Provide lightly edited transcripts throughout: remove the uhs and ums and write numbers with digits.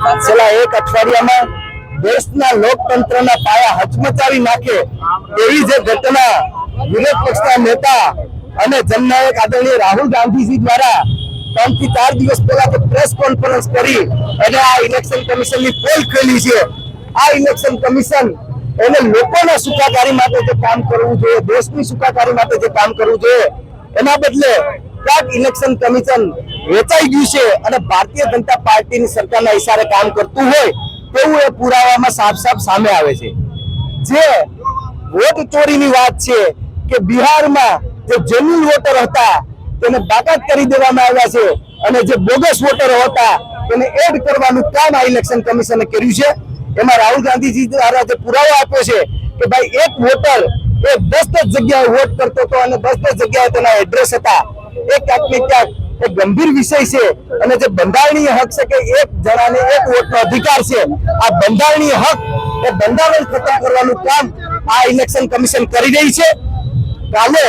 છેલ્લા એક અઠવાડિયામાં દેશના લોકતંત્રના પાયા હચમચાવી નાખે એવી જે ઘટના વિરોધ પક્ષના નેતા અને જનનાયક આદરણીય રાહુલ ગાંધીજી દ્વારા 3 થી 4 દિવસ પહેલા તો પ્રેસ કોન્ફરન્સ કરી અને આ ઇલેક્શન કમિશનની પોલ ખોલી છે। આ ઇલેક્શન કમિશન એને લોકોના સુખાકારી માટે જે કામ કરવું જોઈએ, દેશની સુખાકારી માટે જે કામ કરવું જોઈએ, એના બદલે ક્યાંક ઇલેક્શન કમિશન વેચાઈ ગયું છે અને ભારતીય જનતા પાર્ટીની સરકારના ઇશારે કામ કરતું હોય તેવું એ પુરાવામાં સાફ સાફ સામે આવે છે। જે વોટ ચોરીની વાત છે કે બિહારમાં જે જેન્યુઇન વોટર હતા તેને બાકાત કરી દેવામાં આવ્યા છે અને જે બોગસ વોટરો હતા તેને એડ કરવાનું કામ આ ઇલેક્શન કમિશને કર્યું છે। એમાં રાહુલ ગાંધીજી દ્વારા જે પુરાવો આપ્યો છે કે ભાઈ એક વોટર એ 10 જગ્યાએ વોટ કરતો હતો અને 10 જગ્યાએ તેના એડ્રેસ હતા, એ ક્યાંક ને ક્યાંક એક ગંભીર વિષય છે અને જે બંધારણીય હક છે કે એક જણાને એક વોટનો અધિકાર છે, આ બંધારણીય હક એ બંધારણ ખતમ કરવાનું કામ આ ઇલેક્શન કમિશન કરી રહી છે। કાલે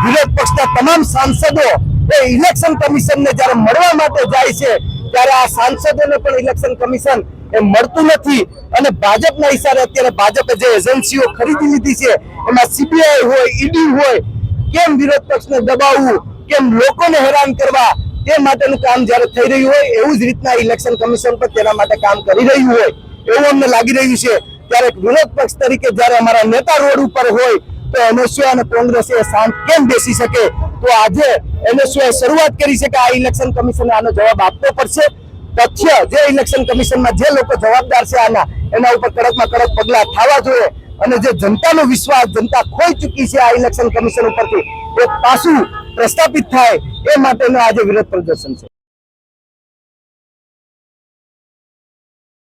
વિરોધ પક્ષના તમામ સાંસદો એ ઇલેક્શન કમિશનને જ્યારે મળવા માટે જાય છે ત્યારે આ સાંસદોને પણ ઇલેક્શન કમિશન એ મળતું નથી અને ભાજપના ઇશારે અત્યારે ભાજપે જે એજન્સીઓ ખરીદી લીધી છે એમાં સીબીઆઈ હોય, ઈડી હોય, કેમ વિરોધ પક્ષને દબાવવું, કેમ લોકોને હેરાન કરવા, તે માટેનું કામ જ્યારે થઈ રહ્યું હોય એવું જ રીતના ઇલેક્શન કમિશન પણ તેના માટે કામ કરી રહ્યું હોય એવું અમને લાગી રહ્યું છે। ત્યારે વિરોધ પક્ષ તરીકે જ્યારે અમારા નેતા રોડ ઉપર હોય તો એનએસયુ અને કોંગ્રેસ એ શાંત કેમ બેસી શકે? તો આજે એનએસયુ શરૂઆત કરી છે કે આ ઇલેક્શન કમિશને આનો જવાબ આપવો પડશે। તથ્ય જે ઇલેક્શન કમિશનમાં જે લોકો જવાબદાર છે એના ઉપર કડકમાં કડક પગલા થવા જોઈએ અને જે જનતાનો વિશ્વાસ જનતા ખોઈ ચૂકી છે આ ઇલેક્શન કમિશન ઉપરથી એ પાછું પ્રસ્થાપિત થાય એ માટેનું આજે વિરોધ પ્રદર્શન છે।